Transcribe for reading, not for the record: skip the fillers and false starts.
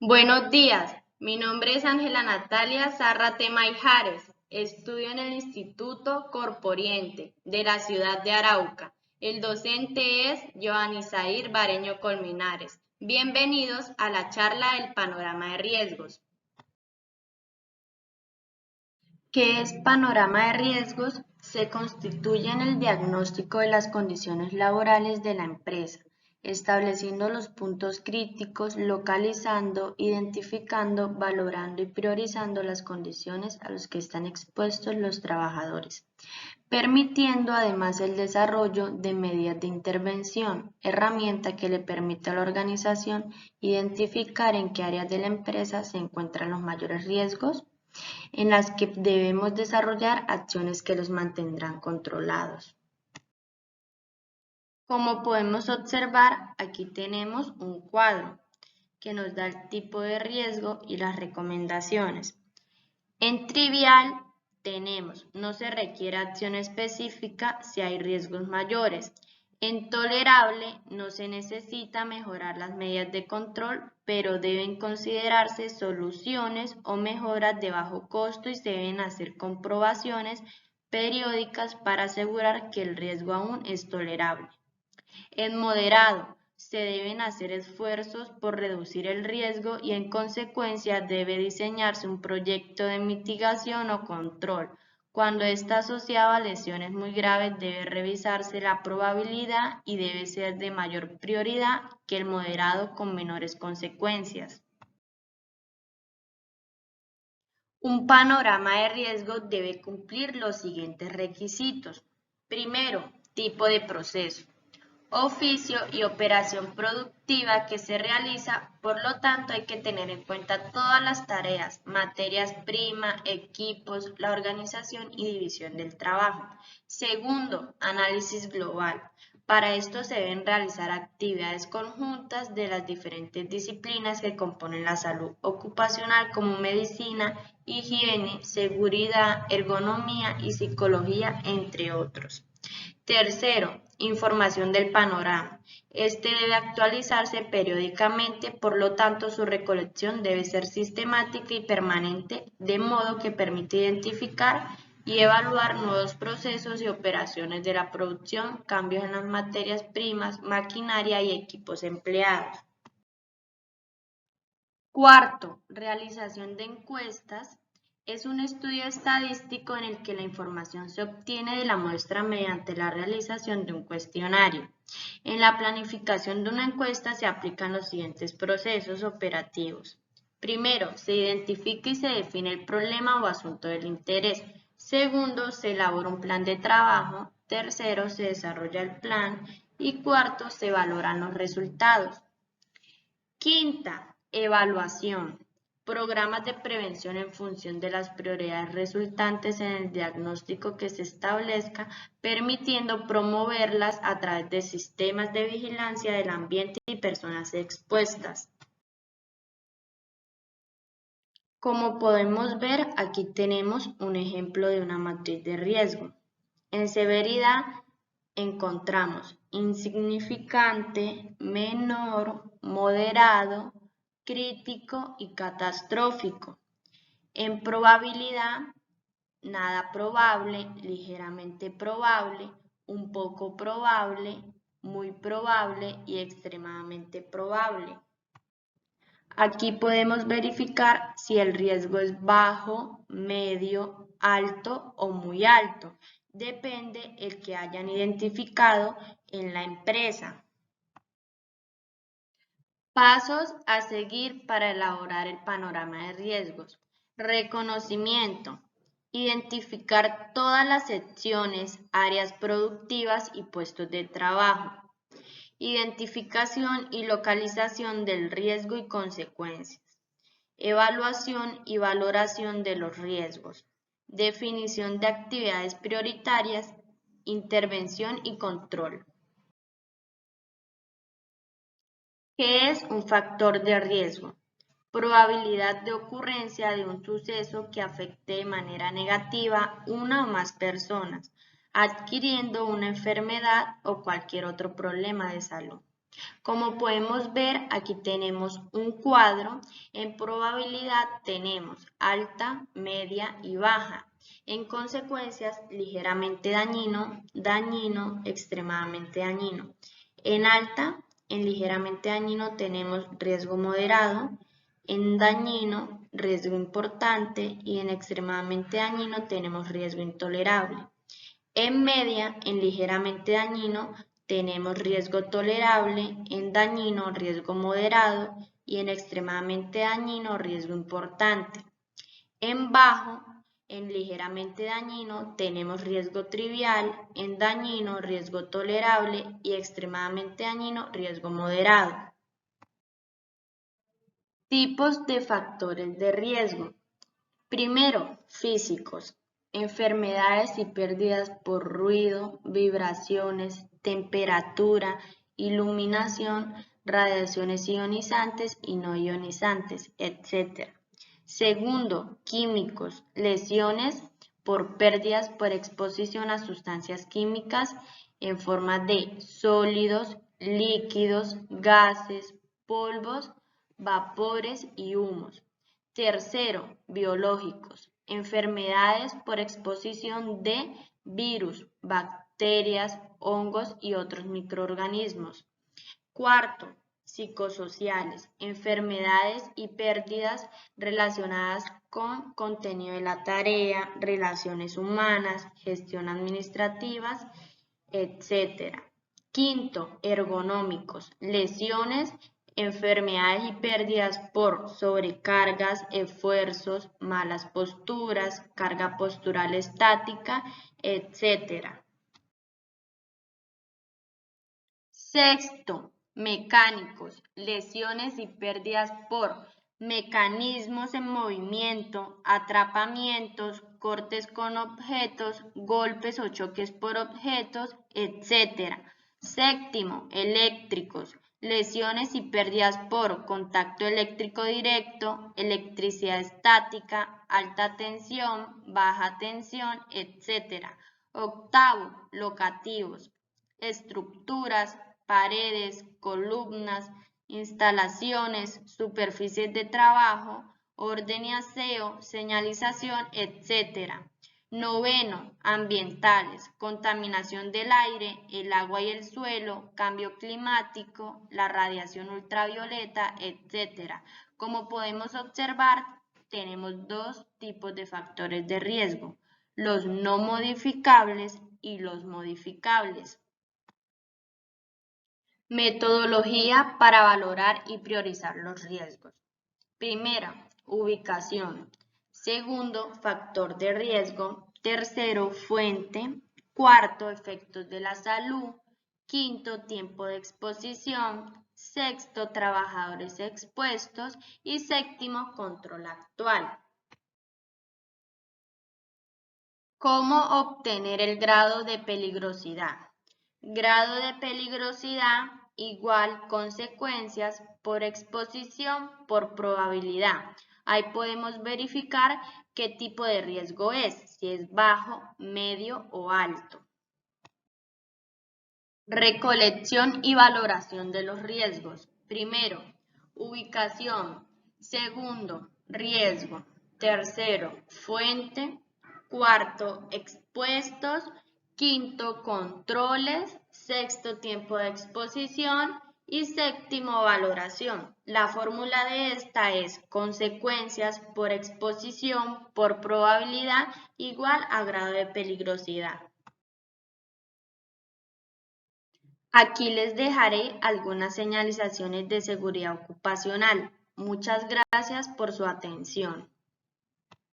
Buenos días, mi nombre es Ángela Natalia Zárrate Maijares. Estudio en el Instituto Corporiente de la ciudad de Arauca. El docente es Joanisair Bareño Colmenares. Bienvenidos a la charla del panorama de riesgos. ¿Qué es panorama de riesgos? Se constituye en el diagnóstico de las condiciones laborales de la empresa, estableciendo los puntos críticos, localizando, identificando, valorando y priorizando las condiciones a las que están expuestos los trabajadores, permitiendo además el desarrollo de medidas de intervención, herramienta que le permite a la organización identificar en qué áreas de la empresa se encuentran los mayores riesgos en las que debemos desarrollar acciones que los mantendrán controlados. Como podemos observar, aquí tenemos un cuadro que nos da el tipo de riesgo y las recomendaciones. En trivial tenemos, no se requiere acción específica si hay riesgos mayores. En tolerable no se necesita mejorar las medidas de control, pero deben considerarse soluciones o mejoras de bajo costo y se deben hacer comprobaciones periódicas para asegurar que el riesgo aún es tolerable. En moderado, se deben hacer esfuerzos por reducir el riesgo y en consecuencia debe diseñarse un proyecto de mitigación o control. Cuando está asociado a lesiones muy graves debe revisarse la probabilidad y debe ser de mayor prioridad que el moderado con menores consecuencias. Un panorama de riesgo debe cumplir los siguientes requisitos. Primero, tipo de proceso. Oficio y operación productiva que se realiza, por lo tanto hay que tener en cuenta todas las tareas, materias primas, equipos, la organización y división del trabajo. Segundo, análisis global. Para esto se deben realizar actividades conjuntas de las diferentes disciplinas que componen la salud ocupacional como medicina, higiene, seguridad, ergonomía y psicología, entre otros. Tercero, información del panorama. Este debe actualizarse periódicamente, por lo tanto su recolección debe ser sistemática y permanente, de modo que permite identificar y evaluar nuevos procesos y operaciones de la producción, cambios en las materias primas, maquinaria y equipos empleados. Cuarto, realización de encuestas. Es un estudio estadístico en el que la información se obtiene de la muestra mediante la realización de un cuestionario. En la planificación de una encuesta se aplican los siguientes procesos operativos. Primero, se identifica y se define el problema o asunto del interés. Segundo, se elabora un plan de trabajo. Tercero, se desarrolla el plan. Y cuarto, se valoran los resultados. Quinta, evaluación. Programas de prevención en función de las prioridades resultantes en el diagnóstico que se establezca, permitiendo promoverlas a través de sistemas de vigilancia del ambiente y personas expuestas. Como podemos ver, aquí tenemos un ejemplo de una matriz de riesgo. En severidad encontramos insignificante, menor, moderado, crítico y catastrófico. En probabilidad, nada probable, ligeramente probable, un poco probable, muy probable y extremadamente probable. Aquí podemos verificar si el riesgo es bajo, medio, alto o muy alto. Depende el que hayan identificado en la empresa. Pasos a seguir para elaborar el panorama de riesgos. Reconocimiento. Identificar todas las secciones, áreas productivas y puestos de trabajo. Identificación y localización del riesgo y consecuencias. Evaluación y valoración de los riesgos. Definición de actividades prioritarias. Intervención y control. ¿Qué es un factor de riesgo? Probabilidad de ocurrencia de un suceso que afecte de manera negativa una o más personas, adquiriendo una enfermedad o cualquier otro problema de salud. Como podemos ver, aquí tenemos un cuadro. En probabilidad tenemos alta, media y baja. En consecuencias, ligeramente dañino, dañino, extremadamente dañino. En alta, en ligeramente dañino tenemos riesgo moderado. En dañino, riesgo importante, y en extremadamente dañino tenemos riesgo intolerable. En media, en ligeramente dañino, tenemos riesgo tolerable, en dañino, riesgo moderado, y en extremadamente dañino, riesgo importante. En bajo, en ligeramente dañino, tenemos riesgo trivial, en dañino, riesgo tolerable, y extremadamente dañino, riesgo moderado. Tipos de factores de riesgo. Primero, físicos. Enfermedades y pérdidas por ruido, vibraciones, temperatura, iluminación, radiaciones ionizantes y no ionizantes, etc. Segundo, químicos. Lesiones por pérdidas por exposición a sustancias químicas en forma de sólidos, líquidos, gases, polvos, vapores y humos. Tercero, biológicos. Enfermedades por exposición de virus, bacterias, hongos y otros microorganismos. Cuarto, psicosociales. Enfermedades y pérdidas relacionadas con contenido de la tarea, relaciones humanas, gestión administrativas, etc. Quinto, ergonómicos. Lesiones, enfermedades y pérdidas por sobrecargas, esfuerzos, malas posturas, carga postural estática, etc. Sexto, mecánicos. Lesiones y pérdidas por mecanismos en movimiento, atrapamientos, cortes con objetos, golpes o choques por objetos, etc. Séptimo, eléctricos. Lesiones y pérdidas por contacto eléctrico directo, electricidad estática, alta tensión, baja tensión, etc. Octavo, locativos. Estructuras, paredes, columnas, instalaciones, superficies de trabajo, orden y aseo, señalización, etc. Noveno, ambientales, contaminación del aire, el agua y el suelo, cambio climático, la radiación ultravioleta, etc. Como podemos observar, tenemos dos tipos de factores de riesgo, los no modificables y los modificables. Metodología para valorar y priorizar los riesgos. Primera, ubicación. Segundo, factor de riesgo. Tercero, fuente. Cuarto, efectos de la salud. Quinto, tiempo de exposición. Sexto, trabajadores expuestos. Y séptimo, control actual. ¿Cómo obtener el grado de peligrosidad? Grado de peligrosidad igual consecuencias por exposición por probabilidad. Ahí podemos verificar qué tipo de riesgo es, si es bajo, medio o alto. Recolección y valoración de los riesgos. Primero, ubicación. Segundo, riesgo. Tercero, fuente. Cuarto, expuestos. Quinto, controles. Sexto, tiempo de exposición. Y séptimo, valoración. La fórmula de esta es consecuencias por exposición por probabilidad igual a grado de peligrosidad. Aquí les dejaré algunas señalizaciones de seguridad ocupacional. Muchas gracias por su atención.